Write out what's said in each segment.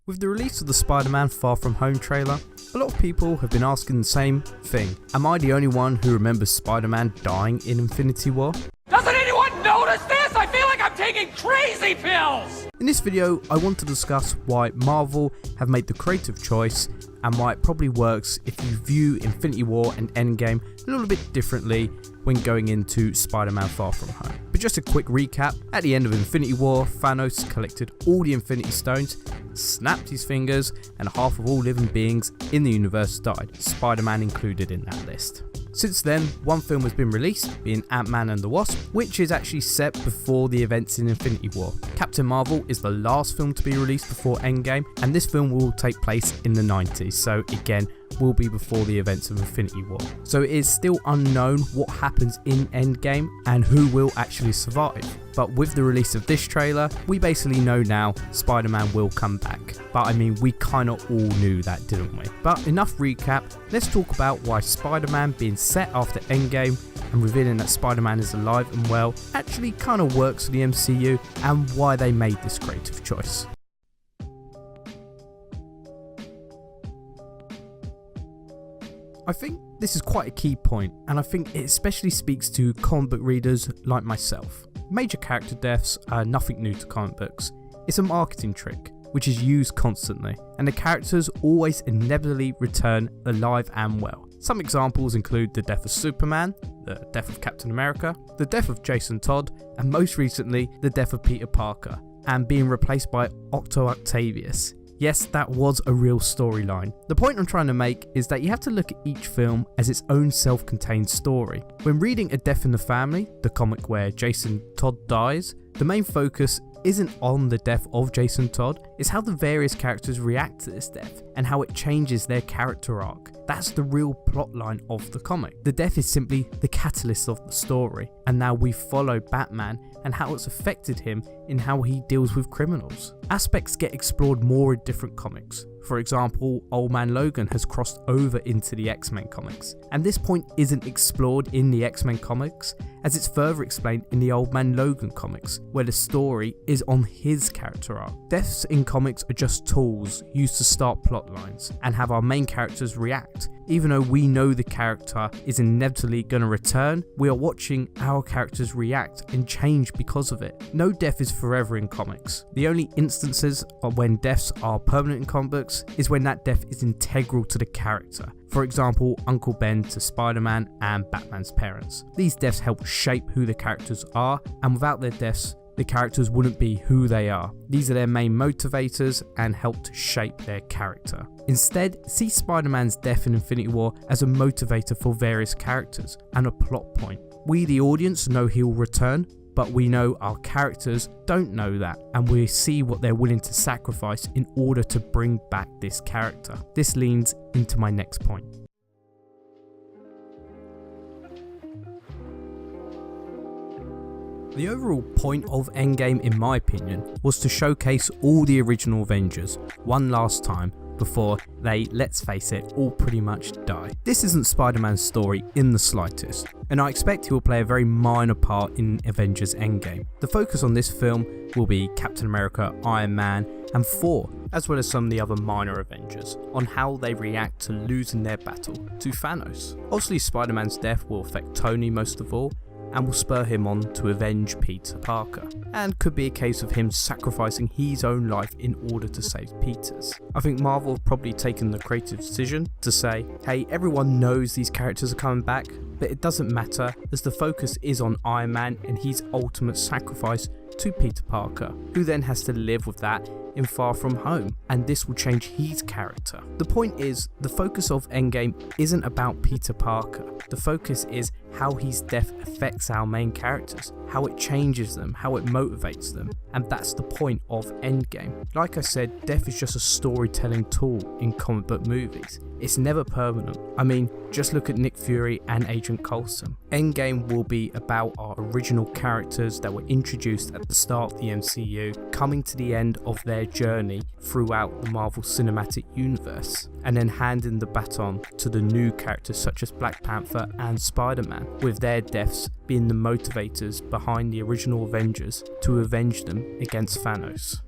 With the release of the Spider-Man Far From Home trailer, a lot of people have been asking the same thing. Am I the only one who remembers Spider-Man dying in Infinity War? Doesn't anyone notice this? I feel like I'm taking crazy pills! In this video, I want to discuss why Marvel have made the creative choice and why it probably works if you view Infinity War and Endgame a little bit differently when going into Spider-Man Far From Home. But just a quick recap, at the end of Infinity War, Thanos collected all the Infinity Stones, snapped his fingers, and half of all living beings in the universe died, Spider-Man included in that list. Since then, one film has been released, being Ant-Man and the Wasp, which is actually set before the events in Infinity War. Captain Marvel is the last film to be released before Endgame, and this film will take place in the 90s, so again, will be before the events of Infinity War. So it is still unknown what happens in Endgame and who will actually survive. But with the release of this trailer, we basically know now Spider-Man will come back. But I mean, we kind of all knew that, didn't we? But enough recap, let's talk about why Spider-Man being set after Endgame and revealing that Spider-Man is alive and well actually kind of works for the MCU and why they made this creative choice. I think this is quite a key point, and I think it especially speaks to comic book readers like myself. Major character deaths are nothing new to comic books. It's a marketing trick, which is used constantly, and the characters always inevitably return alive and well. Some examples include the death of Superman, the death of Captain America, the death of Jason Todd, and most recently, the death of Peter Parker, and being replaced by Otto Octavius. Yes, that was a real storyline. The point I'm trying to make is that you have to look at each film as its own self-contained story. When reading A Death in the Family, the comic where Jason Todd dies, the main focus isn't on the death of Jason Todd, it's how the various characters react to this death and how it changes their character arc. That's the real plotline of the comic. The death is simply the catalyst of the story, and now we follow Batman and how it's affected him in how he deals with criminals. Aspects get explored more in different comics. For example, Old Man Logan has crossed over into the X-Men comics, and this point isn't explored in the X-Men comics, as it's further explained in the Old Man Logan comics, where the story is on his character arc. Deaths in comics are just tools used to start plot lines and have our main characters react. Even though we know the character is inevitably going to return, we are watching our characters react and change because of it. No death is forever in comics. The only instances of when deaths are permanent in comic books is when that death is integral to the character. For example, Uncle Ben to Spider-Man and Batman's parents. These deaths help shape who the characters are, and without their deaths, the characters wouldn't be who they are. These are their main motivators and help to shape their character. Instead, see Spider-Man's death in Infinity War as a motivator for various characters and a plot point. We, the audience, know he'll return, but we know our characters don't know that, and we see what they're willing to sacrifice in order to bring back this character. This leads into my next point. The overall point of Endgame, in my opinion, was to showcase all the original Avengers one last time before they, let's face it, all pretty much die. This isn't Spider-Man's story in the slightest, and I expect he will play a very minor part in Avengers Endgame. The focus on this film will be Captain America, Iron Man, and Thor, as well as some of the other minor Avengers, on how they react to losing their battle to Thanos. Obviously, Spider-Man's death will affect Tony most of all, and will spur him on to avenge Peter Parker, and could be a case of him sacrificing his own life in order to save Peter's. I think Marvel have probably taken the creative decision to say, hey, everyone knows these characters are coming back, but it doesn't matter as the focus is on Iron Man and his ultimate sacrifice to Peter Parker, who then has to live with that in Far From Home, and this will change his character. The point is, the focus of Endgame isn't about Peter Parker. The focus is how his death affects our main characters, how it changes them, how it motivates them, and that's the point of Endgame. Like I said, death is just a storytelling tool in comic book movies. It's never permanent. I mean, just look at Nick Fury and Agent Coulson. Endgame will be about our original characters that were introduced at the start of the MCU, coming to the end of their journey throughout the Marvel Cinematic Universe, and then handing the baton to the new characters such as Black Panther and Spider-Man, with their deaths being the motivators behind the original Avengers to avenge them against Thanos.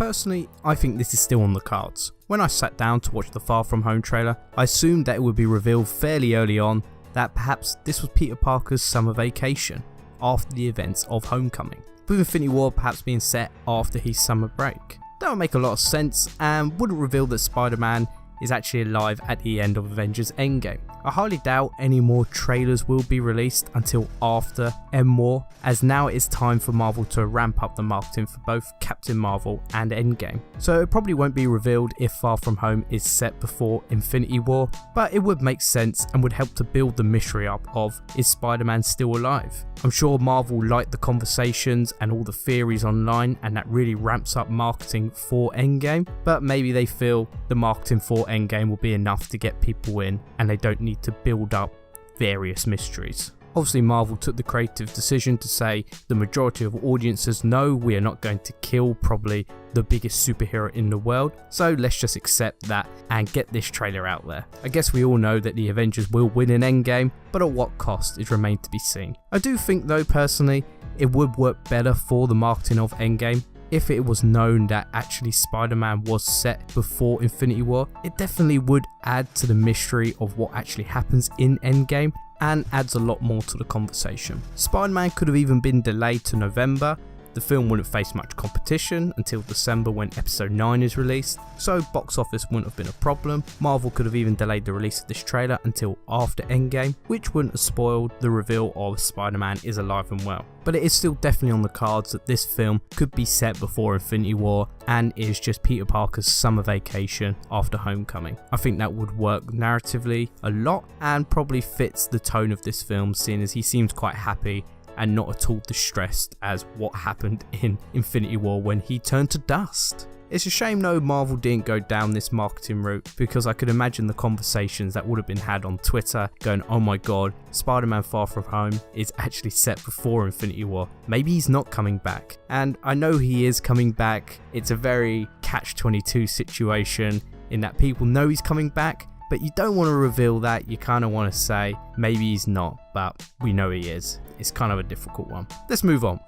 Personally, I think this is still on the cards. When I sat down to watch the Far From Home trailer, I assumed that it would be revealed fairly early on that perhaps this was Peter Parker's summer vacation after the events of Homecoming, with Infinity War perhaps being set after his summer break. That would make a lot of sense and wouldn't reveal that Spider-Man is actually alive at the end of Avengers Endgame. I highly doubt any more trailers will be released until after M-War, as now it is time for Marvel to ramp up the marketing for both Captain Marvel and Endgame. So it probably won't be revealed if Far From Home is set before Infinity War, but it would make sense and would help to build the mystery up of, is Spider-Man still alive? I'm sure Marvel liked the conversations and all the theories online, and that really ramps up marketing for Endgame, but maybe they feel the marketing for Endgame will be enough to get people in and they don't need to build up various mysteries. Obviously Marvel took the creative decision to say the majority of audiences know we are not going to kill probably the biggest superhero in the world, so let's just accept that and get this trailer out there. I guess we all know that the Avengers will win in Endgame, but at what cost is remained to be seen. I do think though personally it would work better for the marketing of Endgame if it was known that actually Spider-Man was set before Infinity War. It definitely would add to the mystery of what actually happens in Endgame and adds a lot more to the conversation. Spider-Man could have even been delayed to November. The film wouldn't face much competition until December when episode 9 is released, so box office wouldn't have been a problem. Marvel could have even delayed the release of this trailer until after Endgame, which wouldn't have spoiled the reveal of Spider-Man is alive and well. But it is still definitely on the cards that this film could be set before Infinity War and is just Peter Parker's summer vacation after Homecoming. I think that would work narratively a lot and probably fits the tone of this film, seeing as he seems quite happy and not at all distressed as what happened in Infinity War when he turned to dust. It's a shame though Marvel didn't go down this marketing route, because I could imagine the conversations that would have been had on Twitter going, oh my god, Spider-Man Far From Home is actually set before Infinity War. Maybe he's not coming back. And I know he is coming back. It's a very catch-22 situation in that people know he's coming back, but you don't want to reveal that. You kind of want to say maybe he's not, but we know he is. It's kind of a difficult one. Let's move on.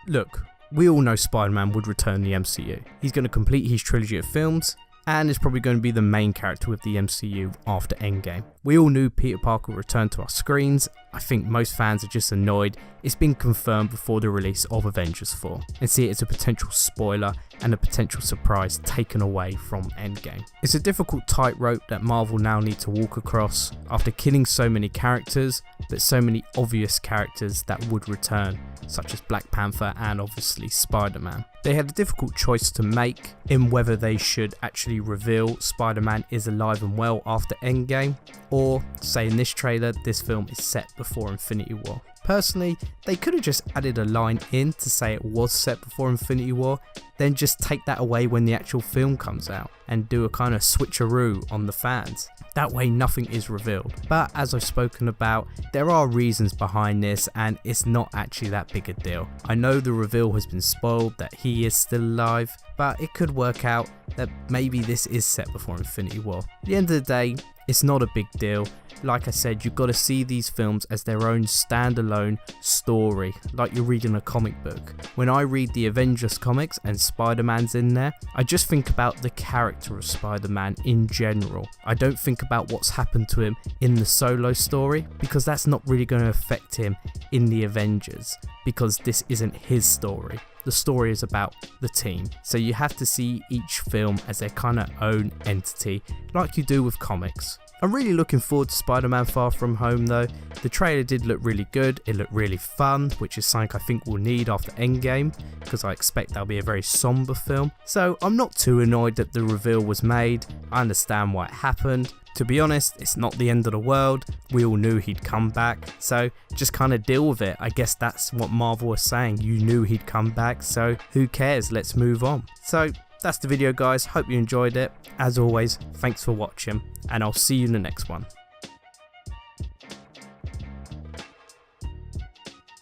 Look, we all know Spider-Man would return the MCU. He's going to complete his trilogy of films and is probably going to be the main character with the MCU after Endgame. We all knew Peter Parker would return to our screens. I think most fans are just annoyed it's been confirmed before the release of Avengers 4 and see it as a potential spoiler and a potential surprise taken away from Endgame. It's a difficult tightrope that Marvel now need to walk across after killing so many characters, but so many obvious characters that would return, such as Black Panther and obviously Spider-Man. They had a difficult choice to make in whether they should actually reveal Spider-Man is alive and well after Endgame, or say in this trailer this film is set before Infinity War. Personally, they could have just added a line in to say it was set before Infinity War, then just take that away when the actual film comes out and do a kind of switcheroo on the fans. That way nothing is revealed. But as I've spoken about, there are reasons behind this and it's not actually that big a deal. I know the reveal has been spoiled that he is still alive, but it could work out that maybe this is set before Infinity War. At the end of the day, it's not a big deal. Like I said, you've got to see these films as their own standalone story, like you're reading a comic book. When I read the Avengers comics and Spider-Man's in there, I just think about the character of Spider-Man in general. I don't think about what's happened to him in the solo story, because that's not really going to affect him in the Avengers, because this isn't his story. The story is about the team. So you have to see each film as their kind of own entity, like you do with comics. I'm really looking forward to Spider-Man Far From Home though. The trailer did look really good, it looked really fun, which is something I think we'll need after Endgame, because I expect that'll be a very somber film. So I'm not too annoyed that the reveal was made. I understand why it happened. To be honest, it's not the end of the world. We all knew he'd come back, so just kind of deal with it. I guess that's what Marvel was saying. You knew he'd come back, so who cares? Let's move on. So that's the video guys, hope you enjoyed it. As always, thanks for watching and I'll see you in the next one.